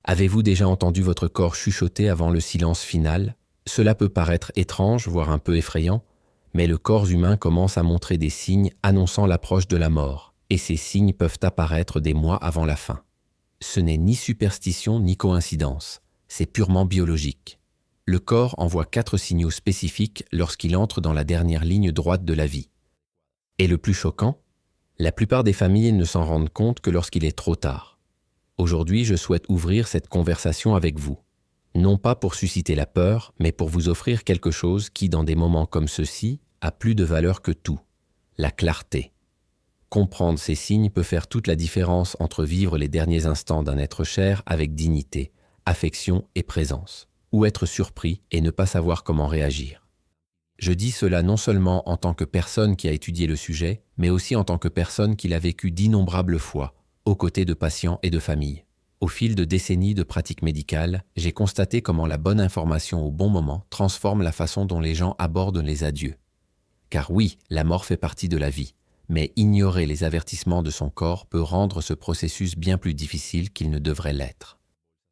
Avez-vous déjà entendu votre corps chuchoter avant le silence final? Cela peut paraître étrange, voire un peu effrayant, mais le corps humain commence à montrer des signes annonçant l'approche de la mort, et ces signes peuvent apparaître des mois avant la fin. Ce n'est ni superstition ni coïncidence, c'est purement biologique. Le corps envoie 4 signaux spécifiques lorsqu'il entre dans la dernière ligne droite de la vie. Et le plus choquant, la plupart des familles ne s'en rendent compte que lorsqu'il est trop tard. Aujourd'hui, je souhaite ouvrir cette conversation avec vous. Non pas pour susciter la peur, mais pour vous offrir quelque chose qui, dans des moments comme ceux-ci, a plus de valeur que tout, la clarté. Comprendre ces signes peut faire toute la différence entre vivre les derniers instants d'un être cher avec dignité, affection et présence, ou être surpris et ne pas savoir comment réagir. Je dis cela non seulement en tant que personne qui a étudié le sujet, mais aussi en tant que personne qui l'a vécu d'innombrables fois, aux côtés de patients et de familles. Au fil de décennies de pratiques médicales, j'ai constaté comment la bonne information au bon moment transforme la façon dont les gens abordent les adieux. Car oui, la mort fait partie de la vie, mais ignorer les avertissements de son corps peut rendre ce processus bien plus difficile qu'il ne devrait l'être.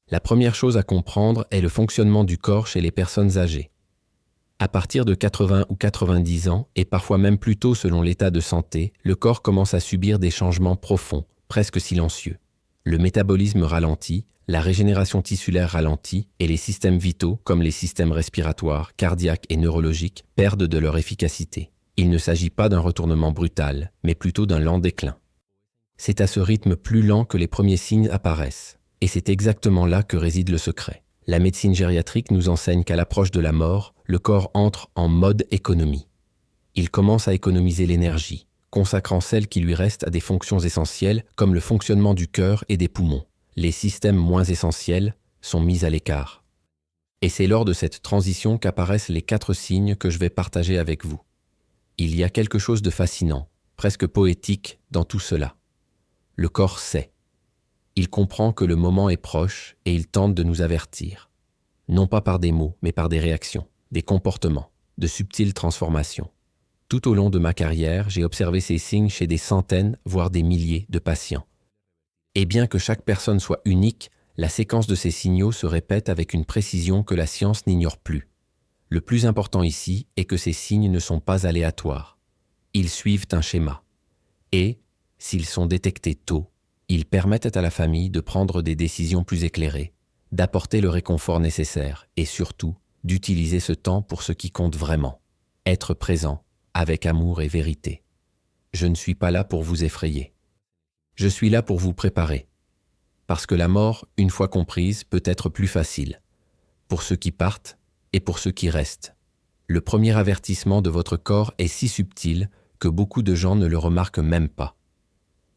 La première chose à comprendre est le fonctionnement du corps chez les personnes âgées. À partir de 80 ou 90 ans, et parfois même plus tôt selon l'état de santé, le corps commence à subir des changements profonds, presque silencieux. Le métabolisme ralentit, la régénération tissulaire ralentit, et les systèmes vitaux, comme les systèmes respiratoires, cardiaques et neurologiques, perdent de leur efficacité. Il ne s'agit pas d'un retournement brutal, mais plutôt d'un lent déclin. C'est à ce rythme plus lent que les premiers signes apparaissent, et c'est exactement là que réside le secret. La médecine gériatrique nous enseigne qu'à l'approche de la mort, le corps entre en mode économie. Il commence à économiser l'énergie, consacrant celle qui lui reste à des fonctions essentielles comme le fonctionnement du cœur et des poumons. Les systèmes moins essentiels sont mis à l'écart. Et c'est lors de cette transition qu'apparaissent les 4 signes que je vais partager avec vous. Il y a quelque chose de fascinant, presque poétique, dans tout cela. Le corps sait. Il comprend que le moment est proche et il tente de nous avertir. Non pas par des mots, mais par des réactions, des comportements, de subtiles transformations. Tout au long de ma carrière, j'ai observé ces signes chez des centaines, voire des milliers de patients. Et bien que chaque personne soit unique, la séquence de ces signaux se répète avec une précision que la science n'ignore plus. Le plus important ici est que ces signes ne sont pas aléatoires. Ils suivent un schéma. Et, s'ils sont détectés tôt, ils permettent à la famille de prendre des décisions plus éclairées, d'apporter le réconfort nécessaire et surtout d'utiliser ce temps pour ce qui compte vraiment, être présent, avec amour et vérité. Je ne suis pas là pour vous effrayer. Je suis là pour vous préparer. Parce que la mort, une fois comprise, peut être plus facile, pour ceux qui partent et pour ceux qui restent. Le premier avertissement de votre corps est si subtil que beaucoup de gens ne le remarquent même pas.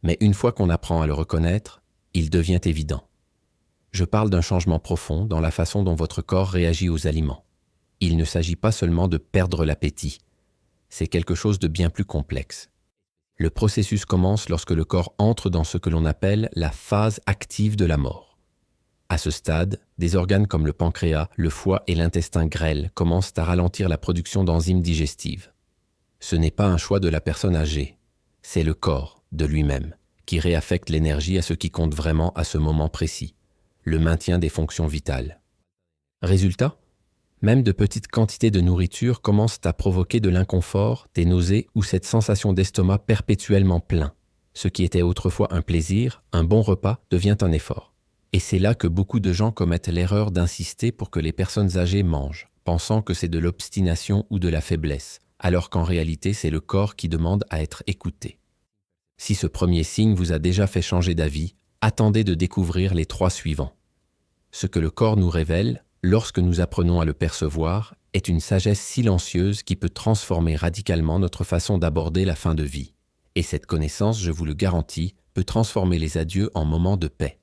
Mais une fois qu'on apprend à le reconnaître, il devient évident. Je parle d'un changement profond dans la façon dont votre corps réagit aux aliments. Il ne s'agit pas seulement de perdre l'appétit. C'est quelque chose de bien plus complexe. Le processus commence lorsque le corps entre dans ce que l'on appelle la phase active de la mort. À ce stade, des organes comme le pancréas, le foie et l'intestin grêle commencent à ralentir la production d'enzymes digestives. Ce n'est pas un choix de la personne âgée, c'est le corps, de lui-même, qui réaffecte l'énergie à ce qui compte vraiment à ce moment précis, le maintien des fonctions vitales. Résultat, même de petites quantités de nourriture commencent à provoquer de l'inconfort, des nausées ou cette sensation d'estomac perpétuellement plein. Ce qui était autrefois un plaisir, un bon repas, devient un effort. Et c'est là que beaucoup de gens commettent l'erreur d'insister pour que les personnes âgées mangent, pensant que c'est de l'obstination ou de la faiblesse, alors qu'en réalité c'est le corps qui demande à être écouté. Si ce premier signe vous a déjà fait changer d'avis, attendez de découvrir les 3 suivants. Ce que le corps nous révèle, lorsque nous apprenons à le percevoir, est une sagesse silencieuse qui peut transformer radicalement notre façon d'aborder la fin de vie. Et cette connaissance, je vous le garantis, peut transformer les adieux en moments de paix.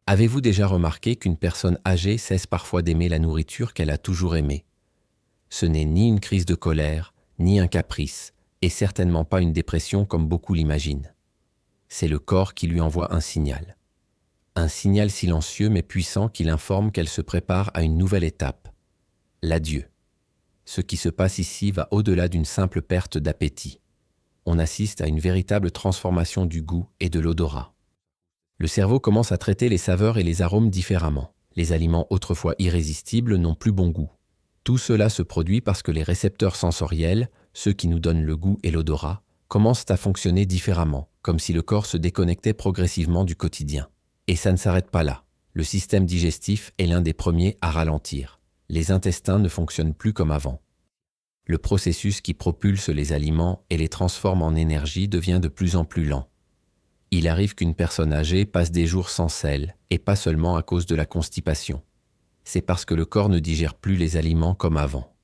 Avez-vous déjà remarqué qu'une personne âgée cesse parfois d'aimer la nourriture qu'elle a toujours aimée? Ce n'est ni une crise de colère, ni un caprice, et certainement pas une dépression comme beaucoup l'imaginent. C'est le corps qui lui envoie un signal. Un signal silencieux mais puissant qui l'informe qu'elle se prépare à une nouvelle étape, l'adieu. Ce qui se passe ici va au-delà d'une simple perte d'appétit. On assiste à une véritable transformation du goût et de l'odorat. Le cerveau commence à traiter les saveurs et les arômes différemment. Les aliments autrefois irrésistibles n'ont plus bon goût. Tout cela se produit parce que les récepteurs sensoriels, ceux qui nous donnent le goût et l'odorat, commencent à fonctionner différemment, comme si le corps se déconnectait progressivement du quotidien. Et ça ne s'arrête pas là. Le système digestif est l'un des premiers à ralentir. Les intestins ne fonctionnent plus comme avant. Le processus qui propulse les aliments et les transforme en énergie devient de plus en plus lent. Il arrive qu'une personne âgée passe des jours sans selle, et pas seulement à cause de la constipation. C'est parce que le corps ne digère plus les aliments comme avant.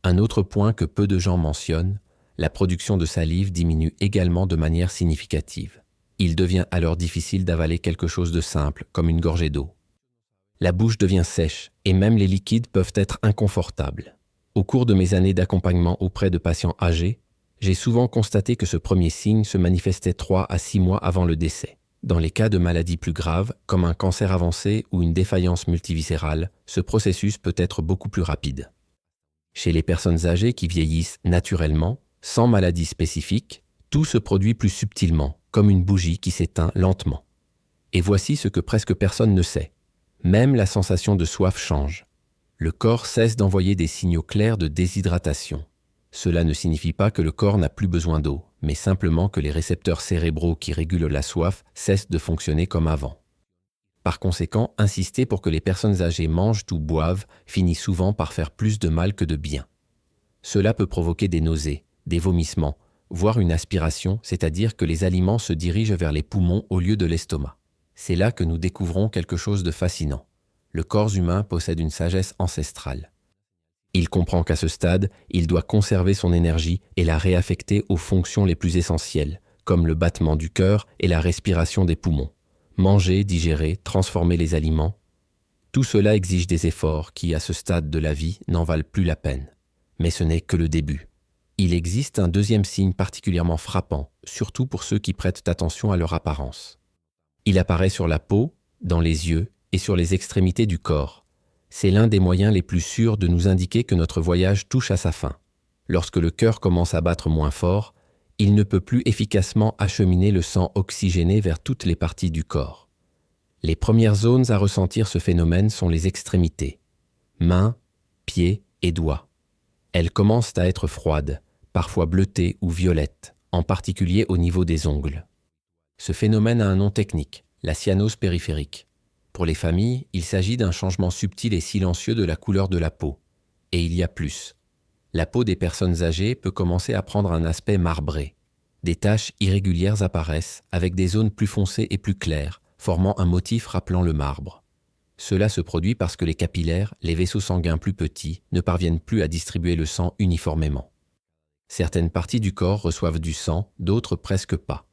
Un autre point que peu de gens mentionnent, la production de salive diminue également de manière significative. Il devient alors difficile d'avaler quelque chose de simple, comme une gorgée d'eau. La bouche devient sèche, et même les liquides peuvent être inconfortables. Au cours de mes années d'accompagnement auprès de patients âgés, j'ai souvent constaté que ce premier signe se manifestait 3 à 6 mois avant le décès. Dans les cas de maladies plus graves, comme un cancer avancé ou une défaillance multiviscérale, ce processus peut être beaucoup plus rapide. Chez les personnes âgées qui vieillissent naturellement, sans maladie spécifique, tout se produit plus subtilement, comme une bougie qui s'éteint lentement. Et voici ce que presque personne ne sait. Même la sensation de soif change. Le corps cesse d'envoyer des signaux clairs de déshydratation. Cela ne signifie pas que le corps n'a plus besoin d'eau, mais simplement que les récepteurs cérébraux qui régulent la soif cessent de fonctionner comme avant. Par conséquent, insister pour que les personnes âgées mangent ou boivent finit souvent par faire plus de mal que de bien. Cela peut provoquer des nausées, des vomissements, voire une aspiration, c'est-à-dire que les aliments se dirigent vers les poumons au lieu de l'estomac. C'est là que nous découvrons quelque chose de fascinant. Le corps humain possède une sagesse ancestrale. Il comprend qu'à ce stade, il doit conserver son énergie et la réaffecter aux fonctions les plus essentielles, comme le battement du cœur et la respiration des poumons. Manger, digérer, transformer les aliments, tout cela exige des efforts qui, à ce stade de la vie, n'en valent plus la peine. Mais ce n'est que le début. Il existe un deuxième signe particulièrement frappant, surtout pour ceux qui prêtent attention à leur apparence. Il apparaît sur la peau, dans les yeux et sur les extrémités du corps. C'est l'un des moyens les plus sûrs de nous indiquer que notre voyage touche à sa fin. Lorsque le cœur commence à battre moins fort, il ne peut plus efficacement acheminer le sang oxygéné vers toutes les parties du corps. Les premières zones à ressentir ce phénomène sont les extrémités, mains, pieds et doigts. Elles commencent à être froides, parfois bleutées ou violettes, en particulier au niveau des ongles. Ce phénomène a un nom technique, la cyanose périphérique. Pour les familles, il s'agit d'un changement subtil et silencieux de la couleur de la peau. Et il y a plus. La peau des personnes âgées peut commencer à prendre un aspect marbré. Des taches irrégulières apparaissent, avec des zones plus foncées et plus claires, formant un motif rappelant le marbre. Cela se produit parce que les capillaires, les vaisseaux sanguins plus petits, ne parviennent plus à distribuer le sang uniformément. Certaines parties du corps reçoivent du sang, d'autres presque pas.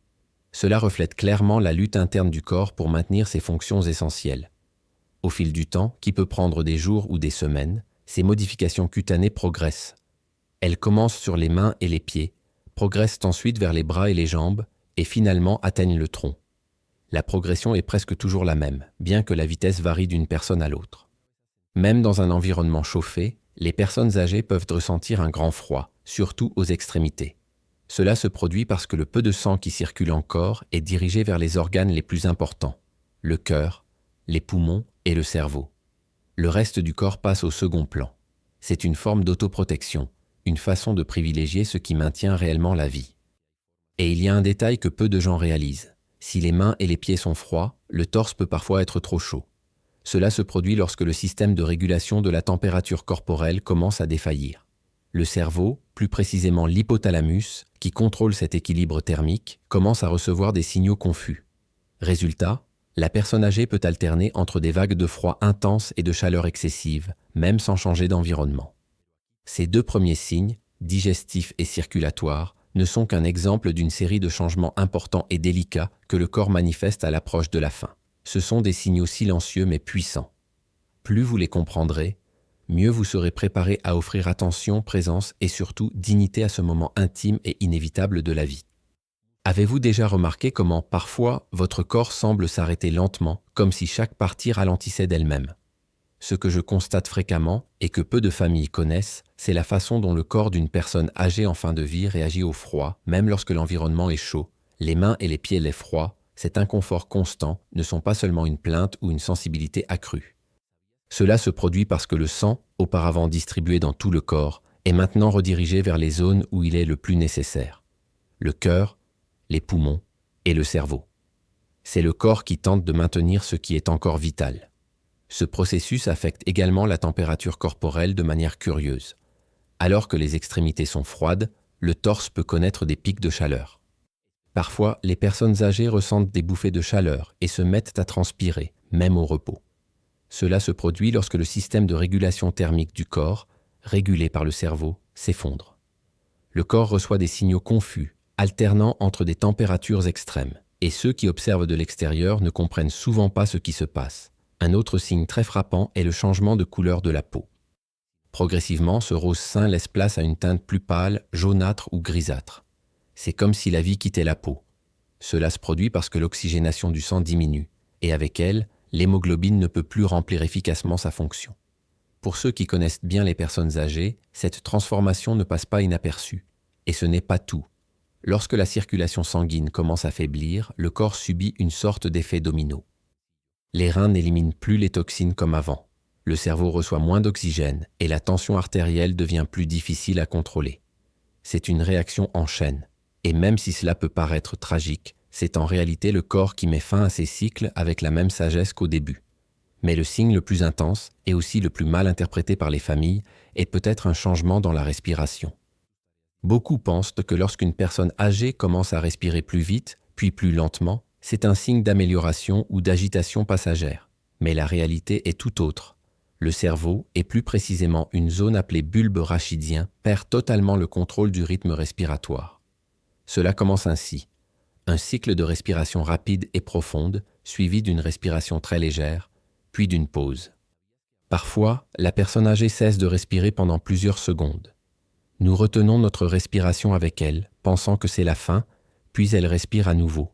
Cela reflète clairement la lutte interne du corps pour maintenir ses fonctions essentielles. Au fil du temps, qui peut prendre des jours ou des semaines, ces modifications cutanées progressent. Elles commencent sur les mains et les pieds, progressent ensuite vers les bras et les jambes, et finalement atteignent le tronc. La progression est presque toujours la même, bien que la vitesse varie d'une personne à l'autre. Même dans un environnement chauffé, les personnes âgées peuvent ressentir un grand froid, surtout aux extrémités. Cela se produit parce que le peu de sang qui circule encore est dirigé vers les organes les plus importants, le cœur, les poumons et le cerveau. Le reste du corps passe au second plan. C'est une forme d'autoprotection, une façon de privilégier ce qui maintient réellement la vie. Et il y a un détail que peu de gens réalisent. Si les mains et les pieds sont froids, le torse peut parfois être trop chaud. Cela se produit lorsque le système de régulation de la température corporelle commence à défaillir. Le cerveau, plus précisément l'hypothalamus, qui contrôle cet équilibre thermique, commence à recevoir des signaux confus. Résultat, la personne âgée peut alterner entre des vagues de froid intenses et de chaleur excessive, même sans changer d'environnement. Ces deux premiers signes, digestifs et circulatoires, ne sont qu'un exemple d'une série de changements importants et délicats que le corps manifeste à l'approche de la fin. Ce sont des signaux silencieux mais puissants. Plus vous les comprendrez, mieux vous serez préparé à offrir attention, présence et surtout dignité à ce moment intime et inévitable de la vie. Avez-vous déjà remarqué comment, parfois, votre corps semble s'arrêter lentement, comme si chaque partie ralentissait d'elle-même? Ce que je constate fréquemment, et que peu de familles connaissent, c'est la façon dont le corps d'une personne âgée en fin de vie réagit au froid, même lorsque l'environnement est chaud. Les mains et les pieds les froids, cet inconfort constant ne sont pas seulement une plainte ou une sensibilité accrue. Cela se produit parce que le sang, auparavant distribué dans tout le corps, est maintenant redirigé vers les zones où il est le plus nécessaire. Le cœur, les poumons et le cerveau. C'est le corps qui tente de maintenir ce qui est encore vital. Ce processus affecte également la température corporelle de manière curieuse. Alors que les extrémités sont froides, le torse peut connaître des pics de chaleur. Parfois, les personnes âgées ressentent des bouffées de chaleur et se mettent à transpirer, même au repos. Cela se produit lorsque le système de régulation thermique du corps, régulé par le cerveau, s'effondre. Le corps reçoit des signaux confus, alternant entre des températures extrêmes, et ceux qui observent de l'extérieur ne comprennent souvent pas ce qui se passe. Un autre signe très frappant est le changement de couleur de la peau. Progressivement, ce rose sain laisse place à une teinte plus pâle, jaunâtre ou grisâtre. C'est comme si la vie quittait la peau. Cela se produit parce que l'oxygénation du sang diminue, et avec elle, l'hémoglobine ne peut plus remplir efficacement sa fonction. Pour ceux qui connaissent bien les personnes âgées, cette transformation ne passe pas inaperçue. Et ce n'est pas tout. Lorsque la circulation sanguine commence à faiblir, le corps subit une sorte d'effet domino. Les reins n'éliminent plus les toxines comme avant. Le cerveau reçoit moins d'oxygène et la tension artérielle devient plus difficile à contrôler. C'est une réaction en chaîne. Et même si cela peut paraître tragique, c'est en réalité le corps qui met fin à ces cycles avec la même sagesse qu'au début. Mais le signe le plus intense, et aussi le plus mal interprété par les familles, est peut-être un changement dans la respiration. Beaucoup pensent que lorsqu'une personne âgée commence à respirer plus vite, puis plus lentement, c'est un signe d'amélioration ou d'agitation passagère. Mais la réalité est tout autre. Le cerveau, et plus précisément une zone appelée bulbe rachidien, perd totalement le contrôle du rythme respiratoire. Cela commence ainsi. Un cycle de respiration rapide et profonde, suivi d'une respiration très légère, puis d'une pause. Parfois, la personne âgée cesse de respirer pendant plusieurs secondes. Nous retenons notre respiration avec elle, pensant que c'est la fin, puis elle respire à nouveau.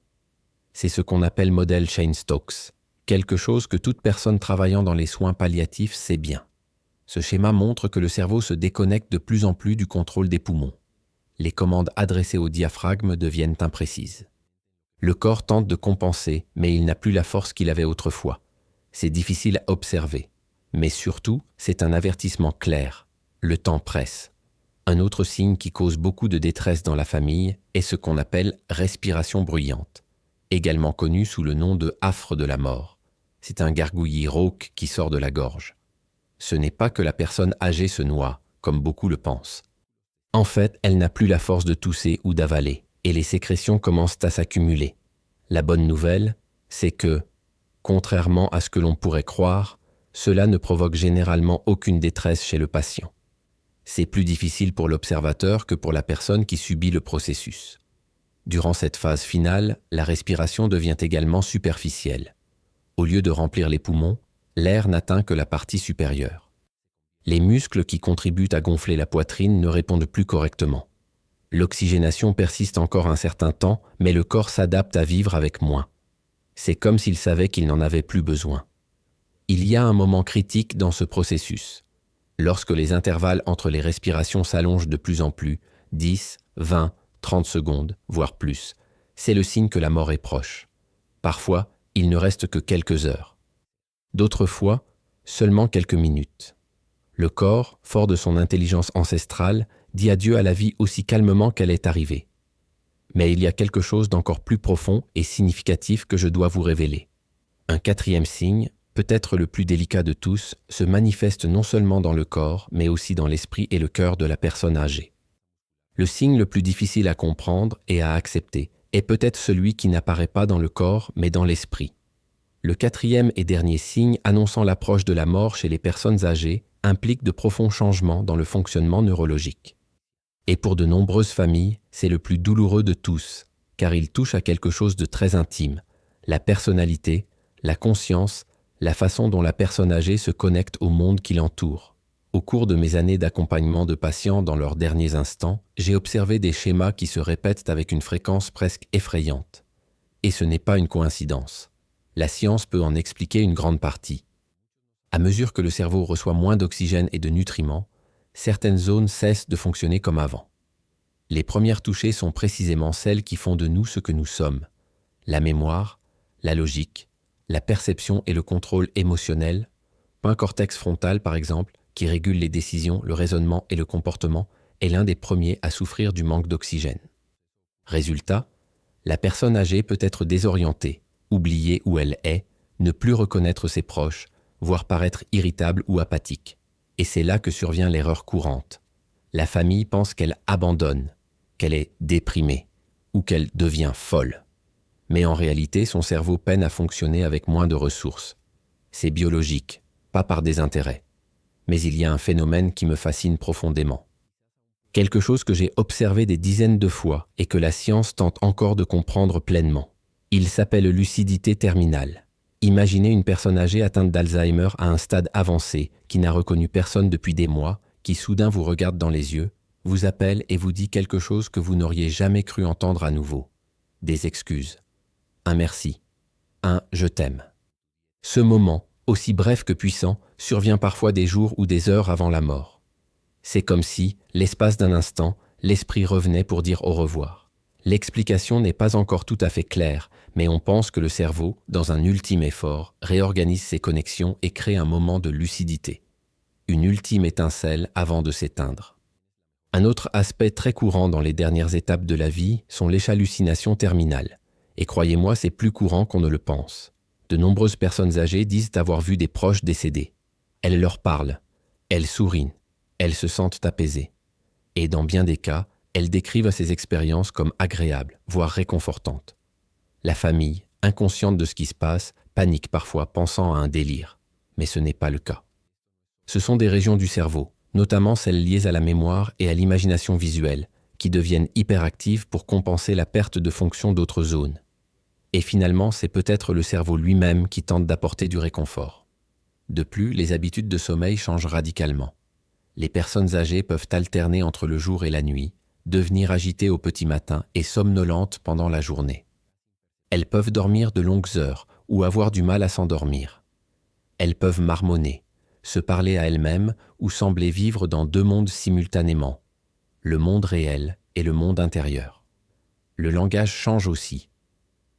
C'est ce qu'on appelle modèle Cheyne-Stokes, quelque chose que toute personne travaillant dans les soins palliatifs sait bien. Ce schéma montre que le cerveau se déconnecte de plus en plus du contrôle des poumons. Les commandes adressées au diaphragme deviennent imprécises. Le corps tente de compenser, mais il n'a plus la force qu'il avait autrefois. C'est difficile à observer. Mais surtout, c'est un avertissement clair. Le temps presse. Un autre signe qui cause beaucoup de détresse dans la famille est ce qu'on appelle respiration bruyante, également connu sous le nom de affre de la mort. C'est un gargouillis rauque qui sort de la gorge. Ce n'est pas que la personne âgée se noie, comme beaucoup le pensent. En fait, elle n'a plus la force de tousser ou d'avaler, et les sécrétions commencent à s'accumuler. La bonne nouvelle, c'est que, contrairement à ce que l'on pourrait croire, cela ne provoque généralement aucune détresse chez le patient. C'est plus difficile pour l'observateur que pour la personne qui subit le processus. Durant cette phase finale, la respiration devient également superficielle. Au lieu de remplir les poumons, l'air n'atteint que la partie supérieure. Les muscles qui contribuent à gonfler la poitrine ne répondent plus correctement. L'oxygénation persiste encore un certain temps, mais le corps s'adapte à vivre avec moins. C'est comme s'il savait qu'il n'en avait plus besoin. Il y a un moment critique dans ce processus. Lorsque les intervalles entre les respirations s'allongent de plus en plus, 10, 20, 30 secondes, voire plus, c'est le signe que la mort est proche. Parfois, il ne reste que quelques heures. D'autres fois, seulement quelques minutes. Le corps, fort de son intelligence ancestrale, dit adieu à la vie aussi calmement qu'elle est arrivée. Mais il y a quelque chose d'encore plus profond et significatif que je dois vous révéler. Un quatrième signe, peut-être le plus délicat de tous, se manifeste non seulement dans le corps, mais aussi dans l'esprit et le cœur de la personne âgée. Le signe le plus difficile à comprendre et à accepter est peut-être celui qui n'apparaît pas dans le corps, mais dans l'esprit. Le quatrième et dernier signe annonçant l'approche de la mort chez les personnes âgées implique de profonds changements dans le fonctionnement neurologique. Et pour de nombreuses familles, c'est le plus douloureux de tous, car il touche à quelque chose de très intime, la personnalité, la conscience, la façon dont la personne âgée se connecte au monde qui l'entoure. Au cours de mes années d'accompagnement de patients dans leurs derniers instants, j'ai observé des schémas qui se répètent avec une fréquence presque effrayante. Et ce n'est pas une coïncidence. La science peut en expliquer une grande partie. À mesure que le cerveau reçoit moins d'oxygène et de nutriments, certaines zones cessent de fonctionner comme avant. Les premières touchées sont précisément celles qui font de nous ce que nous sommes. la mémoire, la logique, la perception et le contrôle émotionnel, un cortex frontal par exemple, qui régule les décisions, le raisonnement et le comportement, est l'un des premiers à souffrir du manque d'oxygène. Résultat, la personne âgée peut être désorientée, oublier où elle est, ne plus reconnaître ses proches, voire paraître irritable ou apathique. Et c'est là que survient l'erreur courante. La famille pense qu'elle abandonne, qu'elle est déprimée ou qu'elle devient folle. Mais en réalité, son cerveau peine à fonctionner avec moins de ressources. C'est biologique, pas par désintérêt. Mais il y a un phénomène qui me fascine profondément. Quelque chose que j'ai observé des dizaines de fois et que la science tente encore de comprendre pleinement. Il s'appelle lucidité terminale. Imaginez une personne âgée atteinte d'Alzheimer à un stade avancé, qui n'a reconnu personne depuis des mois, qui soudain vous regarde dans les yeux, vous appelle et vous dit quelque chose que vous n'auriez jamais cru entendre à nouveau. Des excuses. Un merci. Un « je t'aime ». Ce moment, aussi bref que puissant, survient parfois des jours ou des heures avant la mort. C'est comme si, l'espace d'un instant, l'esprit revenait pour dire au revoir. L'explication n'est pas encore tout à fait claire, mais on pense que le cerveau, dans un ultime effort, réorganise ses connexions et crée un moment de lucidité. Une ultime étincelle avant de s'éteindre. Un autre aspect très courant dans les dernières étapes de la vie sont les hallucinations terminales. Et croyez-moi, c'est plus courant qu'on ne le pense. De nombreuses personnes âgées disent avoir vu des proches décédés. Elles leur parlent, elles sourient, elles se sentent apaisées. Et dans bien des cas, elles décrivent ces expériences comme agréables, voire réconfortantes. La famille, inconsciente de ce qui se passe, panique parfois pensant à un délire. Mais ce n'est pas le cas. Ce sont des régions du cerveau, notamment celles liées à la mémoire et à l'imagination visuelle, qui deviennent hyperactives pour compenser la perte de fonction d'autres zones. Et finalement, c'est peut-être le cerveau lui-même qui tente d'apporter du réconfort. De plus, les habitudes de sommeil changent radicalement. Les personnes âgées peuvent alterner entre le jour et la nuit, devenir agitées au petit matin et somnolentes pendant la journée. Elles peuvent dormir de longues heures ou avoir du mal à s'endormir. Elles peuvent marmonner, se parler à elles-mêmes ou sembler vivre dans deux mondes simultanément, le monde réel et le monde intérieur. Le langage change aussi.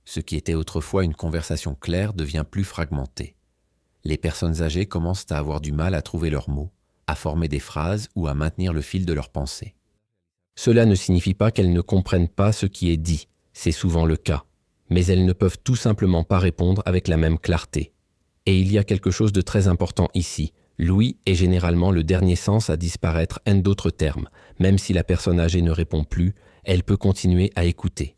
Ce qui était autrefois une conversation claire devient plus fragmenté. Les personnes âgées commencent à avoir du mal à trouver leurs mots, à former des phrases ou à maintenir le fil de leurs pensées. Cela ne signifie pas qu'elles ne comprennent pas ce qui est dit, c'est souvent le cas, mais elles ne peuvent tout simplement pas répondre avec la même clarté. Et il y a quelque chose de très important ici. L'ouïe est généralement le dernier sens à disparaître, en d'autres termes. Même si la personne âgée ne répond plus, elle peut continuer à écouter.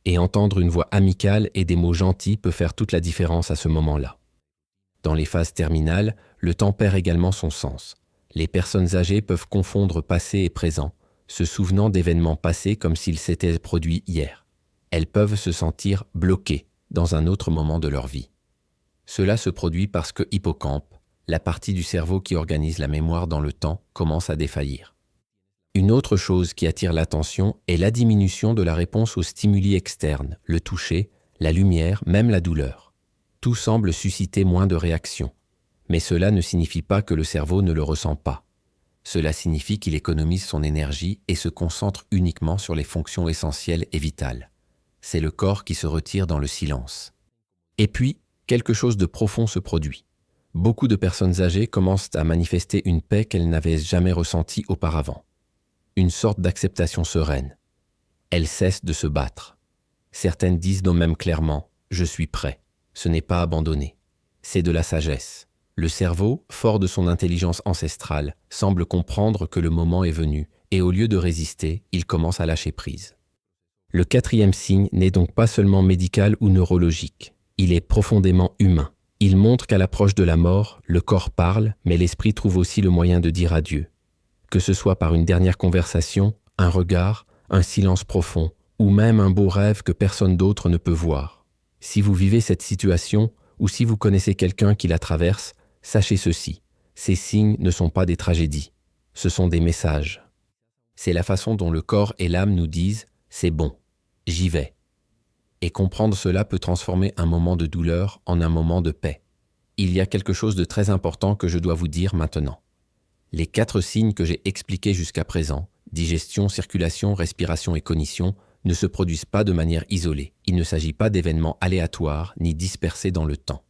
Et entendre une voix amicale et des mots gentils peut faire toute la différence à ce moment-là. Dans les phases terminales, le temps perd également son sens. Les personnes âgées peuvent confondre passé et présent, se souvenant d'événements passés comme s'ils s'étaient produits hier. Elles peuvent se sentir bloquées dans un autre moment de leur vie. Cela se produit parce que hippocampe, la partie du cerveau qui organise la mémoire dans le temps, commence à défaillir. Une autre chose qui attire l'attention est la diminution de la réponse aux stimuli externes, le toucher, la lumière, même la douleur. Tout semble susciter moins de réactions. Mais cela ne signifie pas que le cerveau ne le ressent pas. Cela signifie qu'il économise son énergie et se concentre uniquement sur les fonctions essentielles et vitales. C'est le corps qui se retire dans le silence. Et puis, quelque chose de profond se produit. Beaucoup de personnes âgées commencent à manifester une paix qu'elles n'avaient jamais ressentie auparavant. Une sorte d'acceptation sereine. Elles cessent de se battre. Certaines disent même clairement « je suis prêt ». Ce n'est pas abandonné. C'est de la sagesse. Le cerveau, fort de son intelligence ancestrale, semble comprendre que le moment est venu et au lieu de résister, il commence à lâcher prise. Le quatrième signe n'est donc pas seulement médical ou neurologique. Il est profondément humain. Il montre qu'à l'approche de la mort, le corps parle, mais l'esprit trouve aussi le moyen de dire adieu. Que ce soit par une dernière conversation, un regard, un silence profond, ou même un beau rêve que personne d'autre ne peut voir. Si vous vivez cette situation, ou si vous connaissez quelqu'un qui la traverse, sachez ceci, ces signes ne sont pas des tragédies, ce sont des messages. C'est la façon dont le corps et l'âme nous disent « c'est bon, j'y vais ». Et comprendre cela peut transformer un moment de douleur en un moment de paix. Il y a quelque chose de très important que je dois vous dire maintenant. Les 4 signes que j'ai expliqués jusqu'à présent, digestion, circulation, respiration et cognition, ne se produisent pas de manière isolée. Il ne s'agit pas d'événements aléatoires ni dispersés dans le temps.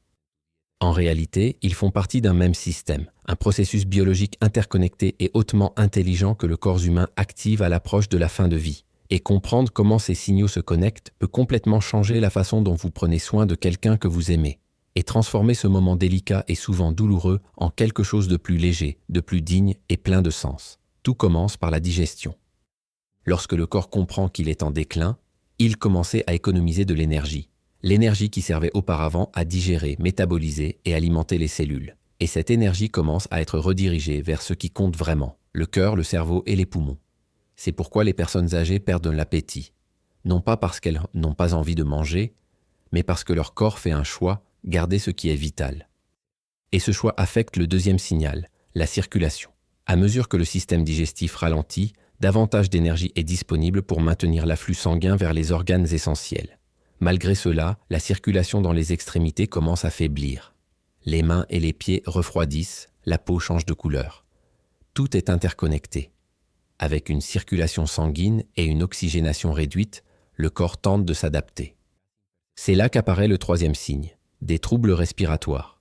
En réalité, ils font partie d'un même système, un processus biologique interconnecté et hautement intelligent que le corps humain active à l'approche de la fin de vie. Et comprendre comment ces signaux se connectent peut complètement changer la façon dont vous prenez soin de quelqu'un que vous aimez, et transformer ce moment délicat et souvent douloureux en quelque chose de plus léger, de plus digne et plein de sens. Tout commence par la digestion. Lorsque le corps comprend qu'il est en déclin, il commençait à économiser de l'énergie. L'énergie qui servait auparavant à digérer, métaboliser et alimenter les cellules. Et cette énergie commence à être redirigée vers ce qui compte vraiment, le cœur, le cerveau et les poumons. C'est pourquoi les personnes âgées perdent l'appétit. Non pas parce qu'elles n'ont pas envie de manger, mais parce que leur corps fait un choix, garder ce qui est vital. Et ce choix affecte le deuxième signal, la circulation. À mesure que le système digestif ralentit, davantage d'énergie est disponible pour maintenir l'afflux sanguin vers les organes essentiels. Malgré cela, la circulation dans les extrémités commence à faiblir. Les mains et les pieds refroidissent, la peau change de couleur. Tout est interconnecté. Avec une circulation sanguine et une oxygénation réduite, le corps tente de s'adapter. C'est là qu'apparaît le troisième signe, des troubles respiratoires.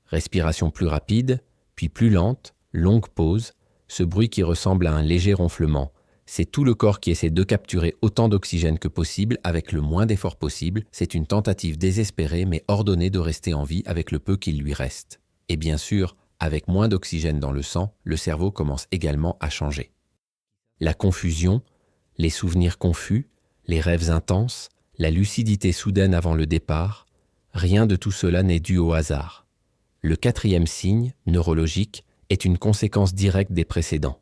Respiration plus rapide, puis plus lente, longue pause, ce bruit qui ressemble à un léger ronflement. C'est tout le corps qui essaie de capturer autant d'oxygène que possible avec le moins d'efforts possible. C'est une tentative désespérée mais ordonnée de rester en vie avec le peu qu'il lui reste. Et bien sûr, avec moins d'oxygène dans le sang, le cerveau commence également à changer. La confusion, les souvenirs confus, les rêves intenses, la lucidité soudaine avant le départ, rien de tout cela n'est dû au hasard. Le quatrième signe, neurologique, est une conséquence directe des précédents.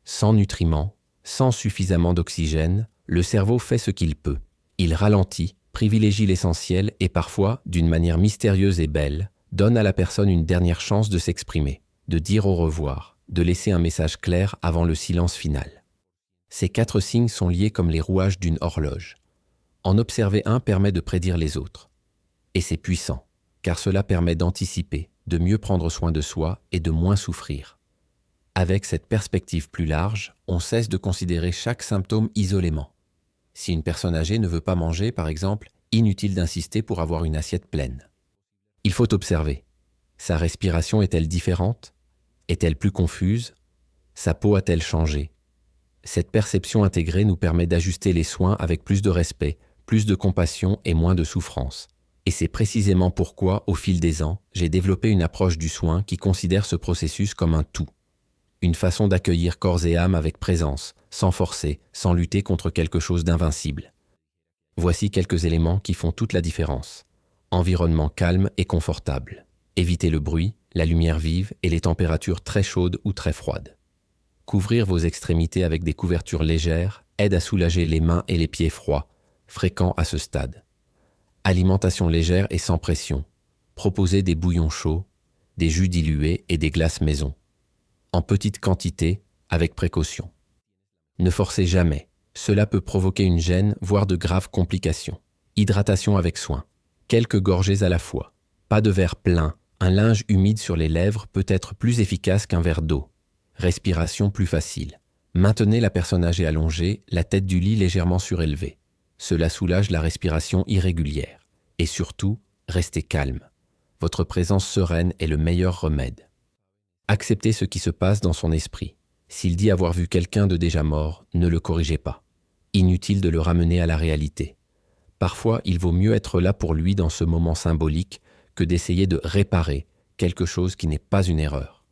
Sans nutriments, sans suffisamment d'oxygène, le cerveau fait ce qu'il peut. Il ralentit, privilégie l'essentiel et parfois, d'une manière mystérieuse et belle, donne à la personne une dernière chance de s'exprimer, de dire au revoir, de laisser un message clair avant le silence final. Ces 4 signes sont liés comme les rouages d'une horloge. En observer un permet de prédire les autres. Et c'est puissant, car cela permet d'anticiper, de mieux prendre soin de soi et de moins souffrir. Avec cette perspective plus large, on cesse de considérer chaque symptôme isolément. Si une personne âgée ne veut pas manger, par exemple, inutile d'insister pour avoir une assiette pleine. Il faut observer. Sa respiration est-elle différente? Est-elle plus confuse? Sa peau a-t-elle changé? Cette perception intégrée nous permet d'ajuster les soins avec plus de respect, plus de compassion et moins de souffrance. Et c'est précisément pourquoi, au fil des ans, j'ai développé une approche du soin qui considère ce processus comme un tout. Une façon d'accueillir corps et âme avec présence, sans forcer, sans lutter contre quelque chose d'invincible. Voici quelques éléments qui font toute la différence. Environnement calme et confortable. Évitez le bruit, la lumière vive et les températures très chaudes ou très froides. Couvrir vos extrémités avec des couvertures légères aide à soulager les mains et les pieds froids, fréquents à ce stade. Alimentation légère et sans pression. Proposez des bouillons chauds, des jus dilués et des glaces maison. En petite quantité, avec précaution. Ne forcez jamais, cela peut provoquer une gêne, voire de graves complications. Hydratation avec soin. Quelques gorgées à la fois. Pas de verre plein, un linge humide sur les lèvres peut être plus efficace qu'un verre d'eau. Respiration plus facile. Maintenez la personne âgée allongée, la tête du lit légèrement surélevée. Cela soulage la respiration irrégulière. Et surtout, restez calme. Votre présence sereine est le meilleur remède. Acceptez ce qui se passe dans son esprit. S'il dit avoir vu quelqu'un de déjà mort, ne le corrigez pas. Inutile de le ramener à la réalité. Parfois, il vaut mieux être là pour lui dans ce moment symbolique que d'essayer de réparer quelque chose qui n'est pas une erreur.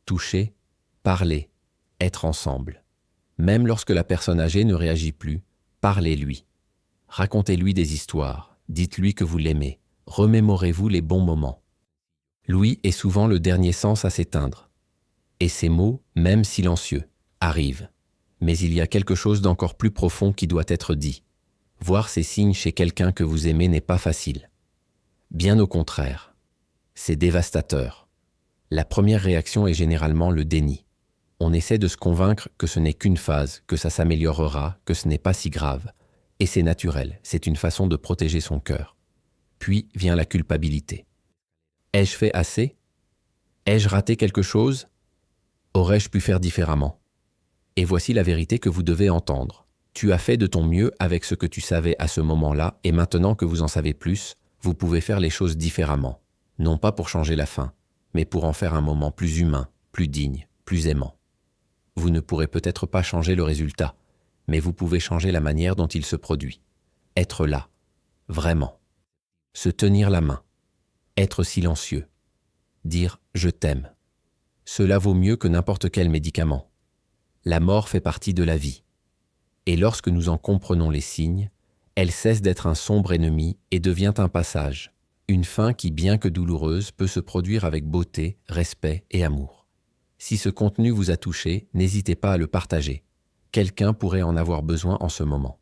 Toucher, parler, être ensemble. Même lorsque la personne âgée ne réagit plus, parlez-lui. Racontez-lui des histoires, dites-lui que vous l'aimez, remémorez-vous les bons moments. L'ouïe est souvent le dernier sens à s'éteindre. Et ces mots, même silencieux, arrivent. Mais il y a quelque chose d'encore plus profond qui doit être dit. Voir ces signes chez quelqu'un que vous aimez n'est pas facile. Bien au contraire. C'est dévastateur. La première réaction est généralement le déni. On essaie de se convaincre que ce n'est qu'une phase, que ça s'améliorera, que ce n'est pas si grave. Et c'est naturel, c'est une façon de protéger son cœur. Puis vient la culpabilité. Ai-je fait assez? Ai-je raté quelque chose? Aurais-je pu faire différemment? Et voici la vérité que vous devez entendre. Tu as fait de ton mieux avec ce que tu savais à ce moment-là, et maintenant que vous en savez plus, vous pouvez faire les choses différemment. Non pas pour changer la fin, mais pour en faire un moment plus humain, plus digne, plus aimant. Vous ne pourrez peut-être pas changer le résultat, mais vous pouvez changer la manière dont il se produit. Être là, vraiment. Se tenir la main. Être silencieux. Dire « je t'aime ». Cela vaut mieux que n'importe quel médicament. La mort fait partie de la vie. Et lorsque nous en comprenons les signes, elle cesse d'être un sombre ennemi et devient un passage, une fin qui, bien que douloureuse, peut se produire avec beauté, respect et amour. Si ce contenu vous a touché, n'hésitez pas à le partager. Quelqu'un pourrait en avoir besoin en ce moment.